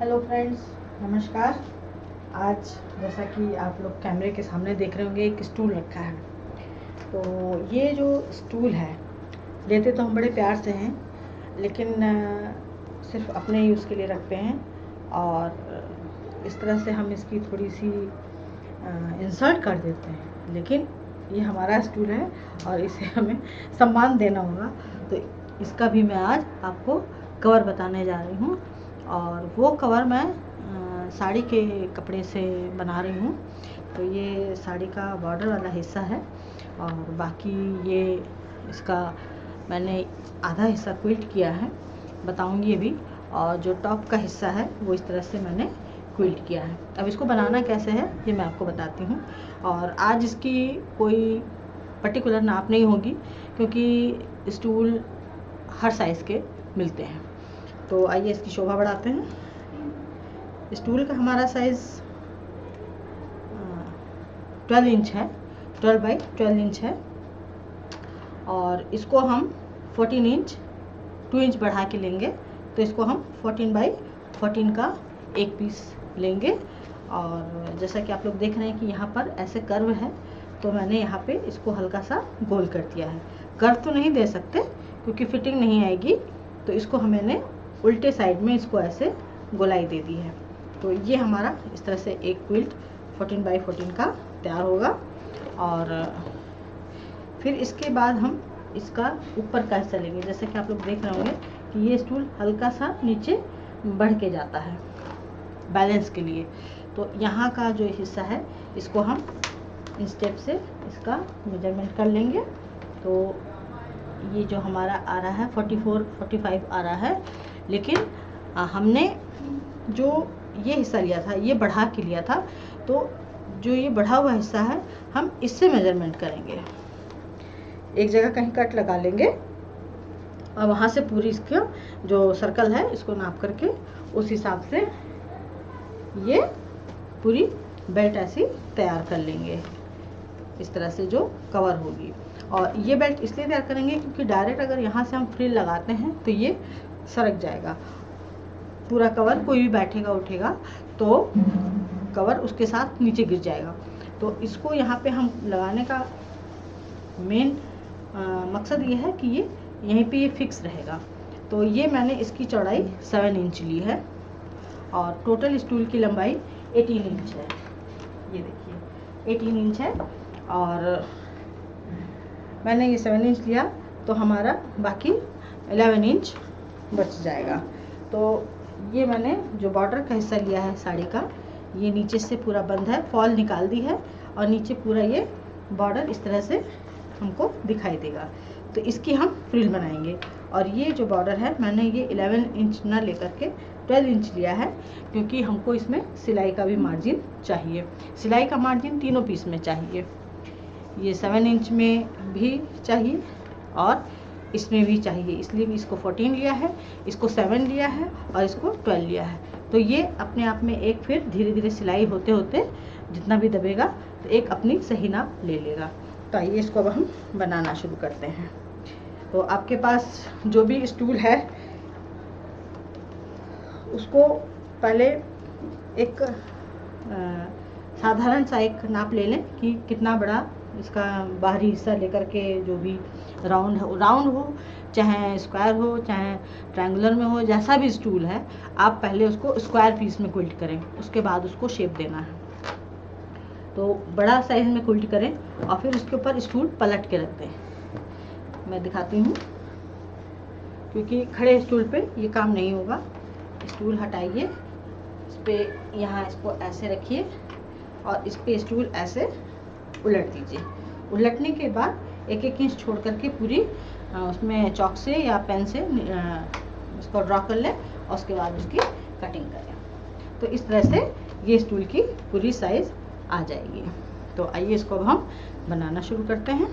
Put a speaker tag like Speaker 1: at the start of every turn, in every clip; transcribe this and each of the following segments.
Speaker 1: Hello friends, नमस्कार। आज जैसा कि आप लोग कैमरे के सामने देख रहे होंगे, एक स्टूल रखा है। तो ये जो स्टूल है, लेते तो हम बड़े प्यार से हैं, लेकिन सिर्फ अपने यूज़ के लिए रखते हैं और इस तरह से हम इसकी थोड़ी सी इंसल्ट कर देते हैं। लेकिन ये हमारा स्टूल है और इसे हमें सम्मान देना होगा। तो इसका भी मैं आज आपको कवर बताने जा रही हूँ, और वो कवर मैं साड़ी के कपड़े से बना रही हूँ। तो ये साड़ी का बॉर्डर वाला हिस्सा है और बाकी ये इसका मैंने आधा हिस्सा क्विल्ट किया है, बताऊँगी अभी। और जो टॉप का हिस्सा है वो इस तरह से मैंने क्विल्ट किया है। अब इसको बनाना कैसे है ये मैं आपको बताती हूँ। और आज इसकी कोई पर्टिकुलर नाप नहीं होगी, क्योंकि स्टूल हर साइज़ के मिलते हैं। तो आइए इसकी शोभा बढ़ाते हैं। स्टूल का हमारा साइज़ 12 इंच है, 12 बाई 12 इंच है। और इसको हम 14 इंच 2 इंच बढ़ा के लेंगे, तो इसको हम 14 बाई 14 का एक पीस लेंगे। और जैसा कि आप लोग देख रहे हैं कि यहाँ पर ऐसे कर्व है, तो मैंने यहाँ पे इसको हल्का सा गोल कर दिया है। कर्व तो नहीं दे सकते क्योंकि फिटिंग नहीं आएगी, तो इसको मैंने उल्टे साइड में इसको ऐसे गोलाई दे दी है। तो ये हमारा इस तरह से एक क्विल्ट 14 बाई 14 का तैयार होगा। और फिर इसके बाद हम इसका ऊपर का हिस्सा लेंगे। जैसे कि आप लोग देख रहे होंगे कि ये स्टूल हल्का सा नीचे बढ़ के जाता है बैलेंस के लिए। तो यहाँ का जो हिस्सा है इसको हम इन स्टेप से इसका मेजरमेंट कर लेंगे। तो ये जो हमारा आ रहा है 44-45 आ रहा है, लेकिन हमने जो ये हिस्सा लिया था ये बढ़ा के लिया था, तो जो ये बढ़ा हुआ हिस्सा है हम इससे मेजरमेंट करेंगे। एक जगह कहीं कट लगा लेंगे और वहाँ से पूरी इसका जो सर्कल है इसको नाप करके उस हिसाब से ये पूरी बेल्ट ऐसी तैयार कर लेंगे। इस तरह से जो कवर होगी। और ये बेल्ट इसलिए तैयार करेंगे क्योंकि डायरेक्ट अगर यहाँ से हम फ्रिल लगाते हैं तो ये सरक जाएगा पूरा कवर। कोई भी बैठेगा उठेगा तो कवर उसके साथ नीचे गिर जाएगा। तो इसको यहाँ पे हम लगाने का मेन मकसद ये है कि ये यहीं पे ये फिक्स रहेगा। तो ये मैंने इसकी चौड़ाई 7 इंच ली है और टोटल स्टूल की लंबाई 18 इंच है। ये देखिए 18 इंच है और मैंने ये 7 इंच लिया, तो हमारा बाकी 11 इंच बच जाएगा। तो ये मैंने जो बॉर्डर का हिस्सा लिया है साड़ी का, ये नीचे से पूरा बंद है, फॉल निकाल दी है और नीचे पूरा ये बॉर्डर इस तरह से हमको दिखाई देगा। तो इसकी हम फ्रिल बनाएंगे। और ये जो बॉर्डर है मैंने ये 11 इंच ना लेकर के 12 इंच लिया है, क्योंकि हमको इसमें सिलाई का भी मार्जिन चाहिए। सिलाई का मार्जिन तीनों पीस में चाहिए, ये 7 इंच में भी चाहिए और इसमें भी चाहिए। इसलिए भी इसको 14 लिया है, इसको 7 लिया है और इसको 12 लिया है। तो ये अपने आप में एक फिर धीरे धीरे सिलाई होते होते जितना भी दबेगा तो एक अपनी सही नाप ले लेगा। तो आइए इसको अब हम बनाना शुरू करते हैं। तो आपके पास जो भी स्टूल है उसको पहले एक साधारण सा एक नाप ले लें कि कितना बड़ा इसका बाहरी हिस्सा लेकर के, जो भी राउंड हो चाहे स्क्वायर हो चाहे ट्रायंगुलर में हो, जैसा भी स्टूल है आप पहले उसको स्क्वायर पीस में क्विल्ट करें, उसके बाद उसको शेप देना है। तो बड़ा साइज में क्विल्ट करें और फिर उसके ऊपर स्टूल पलट के रख दें। मैं दिखाती हूँ, क्योंकि खड़े स्टूल पे ये काम नहीं होगा। स्टूल हटाइए, इस पर यहाँ इसको ऐसे रखिए और इस पे स्टूल ऐसे उलट दीजिए। उलटने के बाद एक एक इंच छोड़ करके पूरी उसमें चॉक से या पेन से इसको ड्रॉ कर लें और उसके बाद उसकी कटिंग करें। तो इस तरह से ये स्टूल की पूरी साइज़ आ जाएगी। तो आइए इसको अब हम बनाना शुरू करते हैं।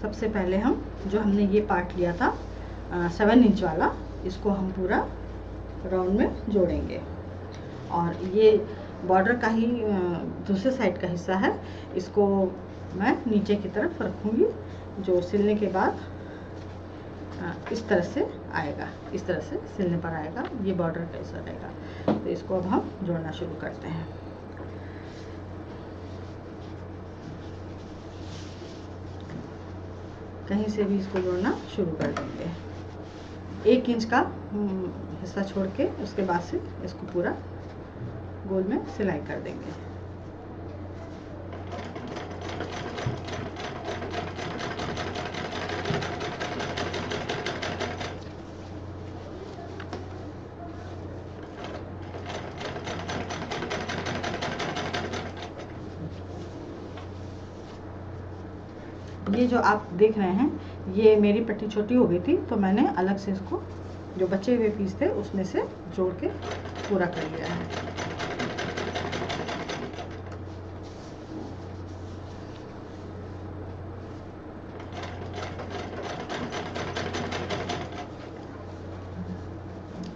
Speaker 1: सबसे पहले हम जो हमने ये पार्ट लिया था 7 इंच वाला, इसको हम पूरा राउंड में जोड़ेंगे। और ये बॉर्डर का ही दूसरे साइड का हिस्सा है, इसको मैं नीचे की तरफ रखूँगी, जो सिलने के बाद इस तरह से आएगा, इस तरह से सिलने पर आएगा, ये बॉर्डर कैसा रहेगा। तो इसको अब हम जोड़ना शुरू करते हैं। कहीं से भी इसको जोड़ना शुरू कर देंगे। 1 इंच का हिस्सा छोड़ के उसके बाद से इसको पूरा गोल में सिलाई कर देंगे। ये जो आप देख रहे हैं, ये मेरी पट्टी छोटी हो गई थी, तो मैंने अलग से इसको जो बचे हुए पीस थे उसमें से जोड़ के पूरा कर लिया है।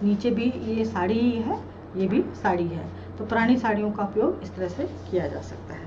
Speaker 1: नीचे भी ये साड़ी ही है, ये भी साड़ी है, तो पुरानी साड़ियों का उपयोग इस तरह से किया जा सकता है।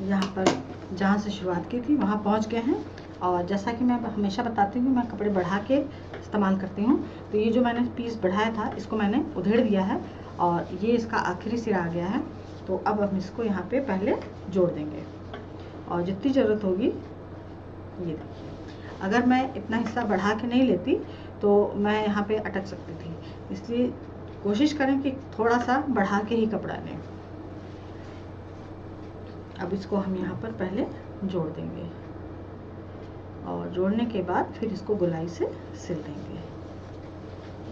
Speaker 1: यहाँ पर जहाँ से शुरुआत की थी वहाँ पहुँच गए हैं। और जैसा कि मैं हमेशा बताती हूँ, मैं कपड़े बढ़ा के इस्तेमाल करती हूँ। तो ये जो मैंने पीस बढ़ाया था, इसको मैंने उधेड़ दिया है और ये इसका आखिरी सिरा आ गया है। तो अब हम इसको यहाँ पे पहले जोड़ देंगे और जितनी ज़रूरत होगी, ये देखिए, अगर मैं इतना हिस्सा बढ़ा के नहीं लेती तो मैं यहाँ पे अटक सकती थी, इसलिए कोशिश करें कि थोड़ा सा बढ़ा के ही कपड़ा लें। अब इसको हम यहाँ पर पहले जोड़ देंगे और जोड़ने के बाद फिर इसको गोलाई से सिल देंगे।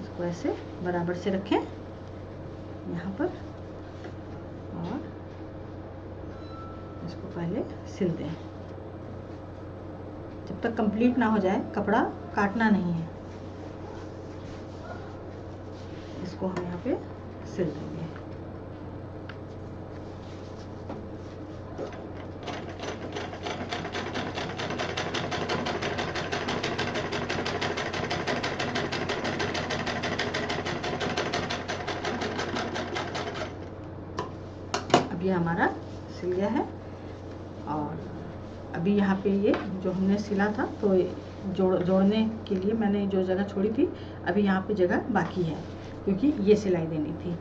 Speaker 1: इसको ऐसे बराबर से रखें यहाँ पर और इसको पहले सिल दें। जब तक कंप्लीट ना हो जाए, कपड़ा काटना नहीं है। इसको हम यहाँ पे सिल देंगे। ये हमारा सिल गया है और अभी यहाँ पे ये जो हमने सिला था, तो जोड़ने के लिए मैंने जो जगह छोड़ी थी, अभी यहाँ पे जगह बाकी है क्योंकि ये सिलाई देनी थी।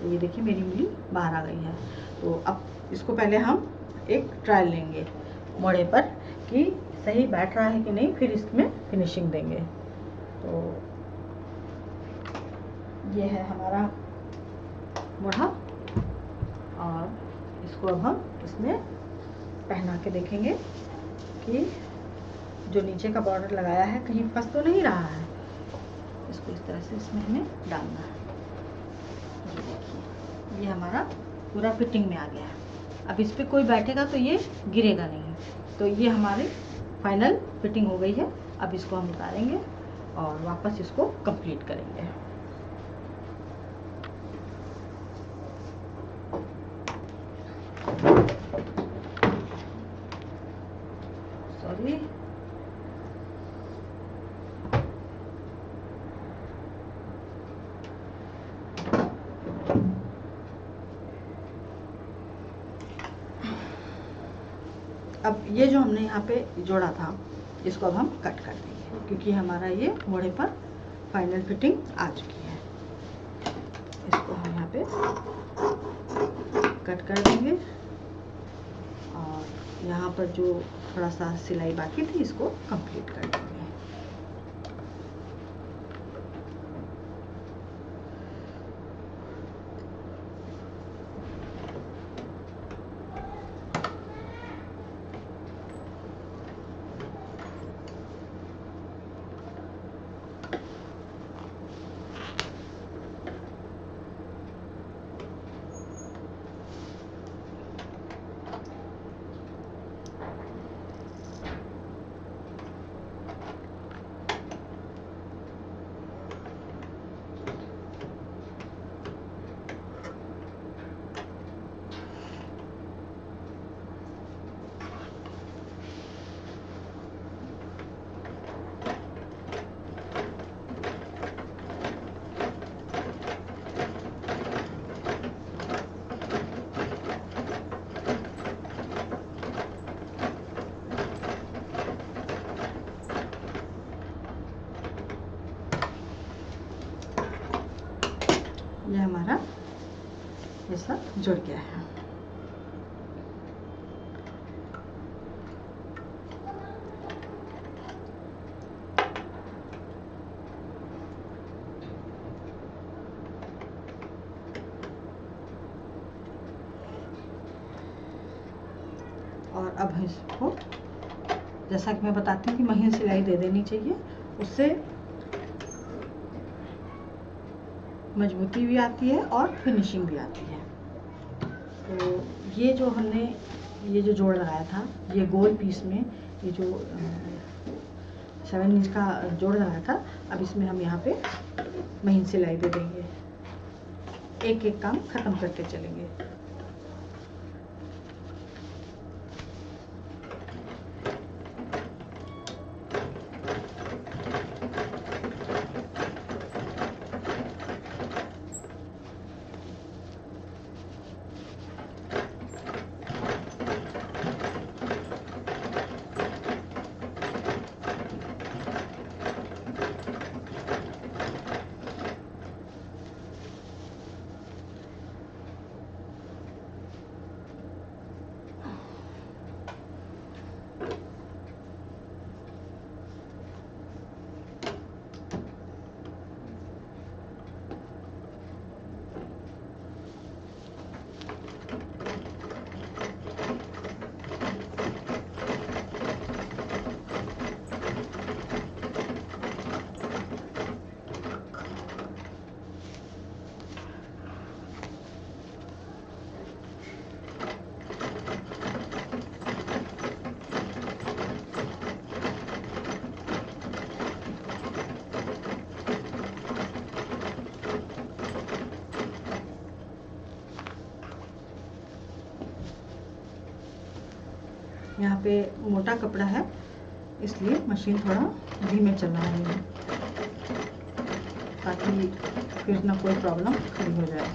Speaker 1: तो ये देखिए मेरी उंगली बाहर आ गई है। तो अब इसको पहले हम एक ट्रायल लेंगे मोड़े पर कि सही बैठ रहा है कि नहीं, फिर इसमें फिनिशिंग देंगे। तो ये है हमारा मोढ़ा, और इसको अब हम इसमें पहना के देखेंगे कि जो नीचे का बॉर्डर लगाया है कहीं फंस तो नहीं रहा है। इसको इस तरह से इसमें हमें डालना है। ये देखिए, ये हमारा पूरा फिटिंग में आ गया है। अब इस पर कोई बैठेगा तो ये गिरेगा नहीं। तो ये हमारी फाइनल फिटिंग हो गई है। अब इसको हम उतारेंगे और वापस इसको कंप्लीट करेंगे। सॉरी, अब ये जो हमने यहाँ पे जोड़ा था इसको अब हम कट कर देंगे, क्योंकि हमारा ये मोड़े पर फाइनल फिटिंग आ चुकी है। इसको हम यहाँ पे कट कर देंगे, और यहाँ पर जो थोड़ा सा सिलाई बाकी थी इसको कंप्लीट कर देंगे। ये हमारा ये सब जुड़ गया है। और अब इसको, जैसा कि मैं बताती हूँ कि महीन सिलाई दे देनी चाहिए, उससे मजबूती भी आती है और फिनिशिंग भी आती है। तो ये जो हमने ये जो जोड़ लगाया था, ये गोल पीस में ये जो 7 इंच का जोड़ लगाया था, अब इसमें हम यहाँ पे महीन सिलाई दे देंगे। एक एक काम खत्म करके चलेंगे। यहाँ पे मोटा कपड़ा है इसलिए मशीन थोड़ा धीमे चल रहा है, ताकि फिर ना कोई प्रॉब्लम खड़ी हो जाए।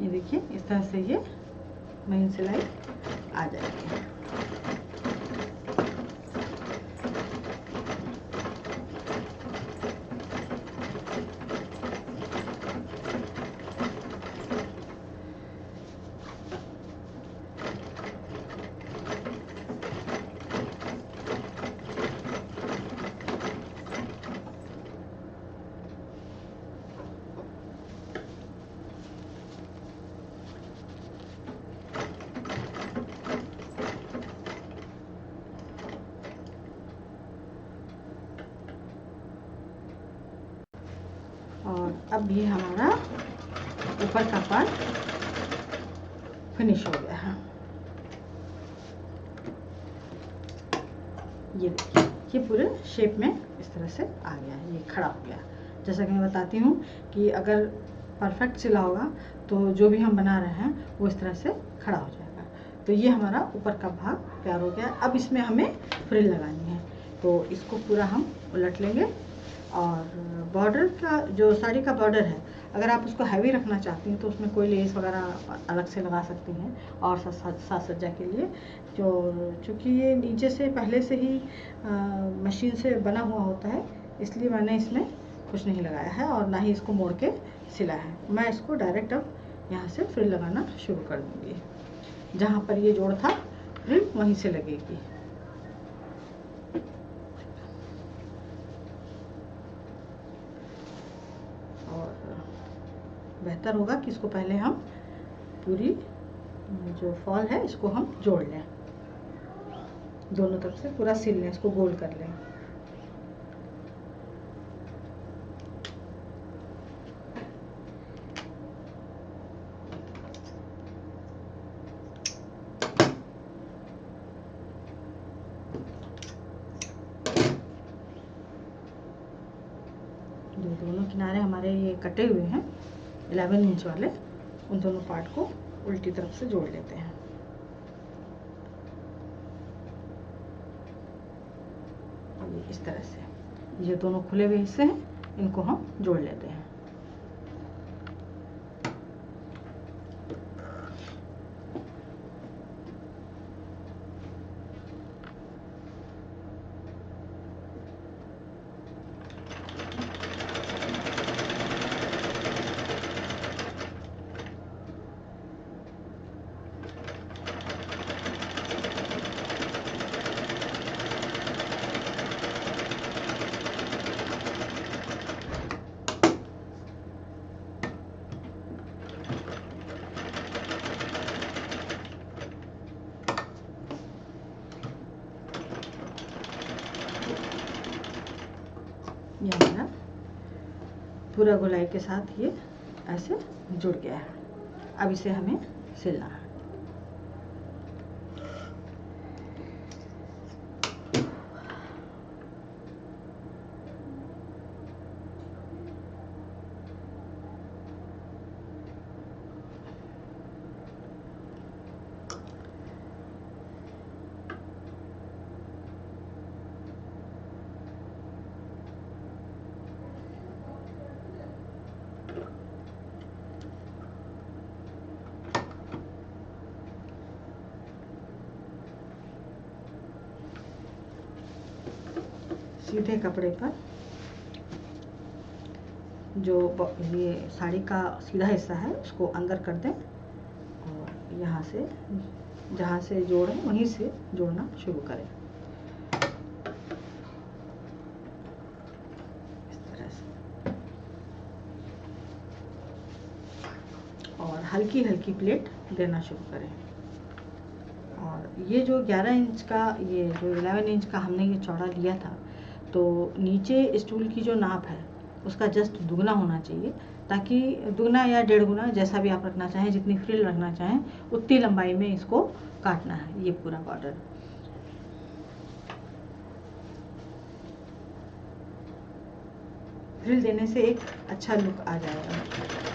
Speaker 1: ये देखिए इस तरह से ये महीन सिलाई आ जाएगी। और अब ये हमारा ऊपर का पार्ट फिनिश हो गया है। ये देखिए ये पूरे शेप में इस तरह से आ गया है, ये खड़ा हो गया। जैसा कि मैं बताती हूँ कि अगर परफेक्ट सिला होगा तो जो भी हम बना रहे हैं वो इस तरह से खड़ा हो जाएगा। तो ये हमारा ऊपर का भाग तैयार हो गया। अब इसमें हमें फ्रिल लगानी है, तो इसको पूरा हम उलट लेंगे। और बॉर्डर का जो साड़ी का बॉर्डर है, अगर आप उसको हैवी रखना चाहती हैं तो उसमें कोई लेस वगैरह अलग से लगा सकती हैं और साज सज्जा के लिए। जो चूँकि ये नीचे से पहले से ही मशीन से बना हुआ होता है, इसलिए मैंने इसमें कुछ नहीं लगाया है और ना ही इसको मोड़ के सिला है। मैं इसको डायरेक्ट अब यहाँ से फ्रिल लगाना शुरू कर दूँगी। जहाँ पर ये जोड़ था फ्रिल वहीं से लगेगी। बेहतर होगा कि इसको पहले हम पूरी जो फॉल है इसको हम जोड़ लें, दोनों तरफ से पूरा सिल लें, इसको गोल कर लें। जो दोनों किनारे हमारे ये कटे हुए हैं 11 इंच वाले, उन दोनों पार्ट को उल्टी तरफ से जोड़ लेते हैं। ये इस तरह से ये दोनों खुले हुए हिस्से हैं, इनको हम जोड़ लेते हैं। ये हमारा पूरा गोलाई के साथ ये ऐसे जुड़ गया है। अब इसे हमें सिलना है। सीधे कपड़े पर जो ये साड़ी का सीधा हिस्सा है उसको अंदर कर दें और यहाँ से जहाँ से जोड़ें वहीं से जोड़ना शुरू करें। इस तरह से और हल्की हल्की प्लेट देना शुरू करें। और ये जो 11 इंच का, ये जो 11 इंच का हमने ये चौड़ा लिया था, तो नीचे स्टूल की जो नाप है उसका जस्ट दुगना होना चाहिए, ताकि दुगना या 1.5 गुना जैसा भी आप रखना चाहें, जितनी फ्रिल रखना चाहें उतनी लंबाई में इसको काटना है ये पूरा बॉर्डर। फ्रिल देने से एक अच्छा लुक आ जाएगा।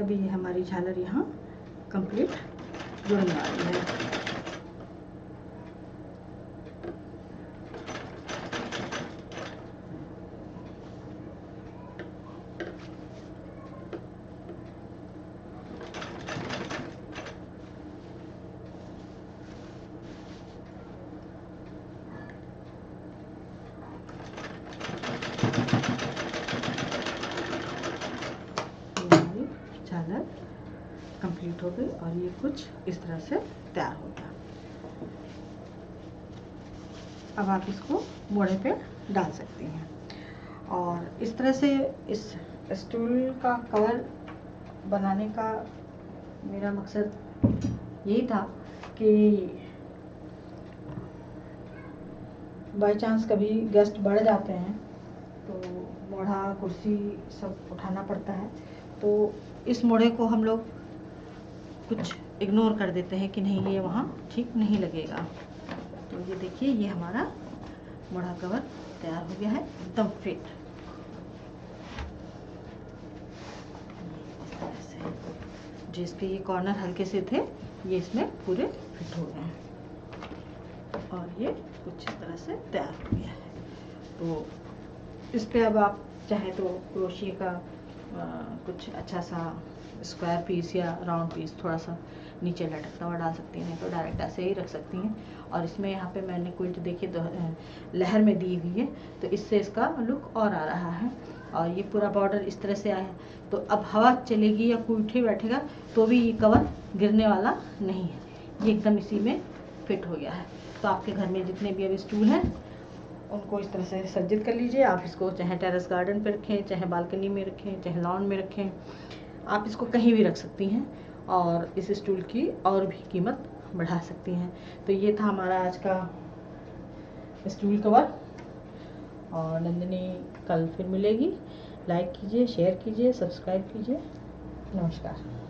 Speaker 1: अभी ये हमारी झालर यहाँ कंप्लीट जुड़ने वाली है। झालर कंप्लीट हो गई और ये कुछ इस तरह से तैयार हो गया। अब आप इसको मोड़े पे डाल सकती हैं। और इस तरह से इस स्टूल का कवर बनाने का मेरा मकसद यही था कि बाय चांस कभी गेस्ट बढ़ जाते हैं तो मोढ़ा कुर्सी सब उठाना पड़ता है, तो इस मोढ़े को हम लोग कुछ इग्नोर कर देते हैं कि नहीं ये वहाँ ठीक नहीं लगेगा। तो ये देखिए ये हमारा मोढ़ा कवर तैयार हो गया है, एकदम फिट। इस तरह से जिसके ये कॉर्नर हल्के से थे ये इसमें पूरे फिट हो गए हैं और ये कुछ इस तरह से तैयार हो गया है। तो इस पे अब आप चाहे तो क्रोशिया का कुछ अच्छा सा स्क्वायर पीस या राउंड पीस थोड़ा सा नीचे लटकता हुआ डाल सकती हैं, तो डायरेक्ट ऐसे ही रख सकती हैं। और इसमें यहाँ पे मैंने क्विल्ट देखिए लहर में दी हुई है, तो इससे इसका लुक और आ रहा है। और ये पूरा बॉर्डर इस तरह से आया है, तो अब हवा चलेगी या कोई उठे बैठेगा तो भी ये कवर गिरने वाला नहीं है, ये एकदम इसी में फिट हो गया है। तो आपके घर में जितने भी अब स्टूल हैं उनको इस तरह से सज्जित कर लीजिए। आप इसको चाहे टेरेस गार्डन पे रखें, चाहे बालकनी में रखें, चाहे लॉन में रखें, आप इसको कहीं भी रख सकती हैं और इस स्टूल की और भी कीमत बढ़ा सकती हैं। तो ये था हमारा आज का स्टूल कवर और नंदिनी कल फिर मिलेगी। लाइक कीजिए, शेयर कीजिए, सब्सक्राइब कीजिए। नमस्कार।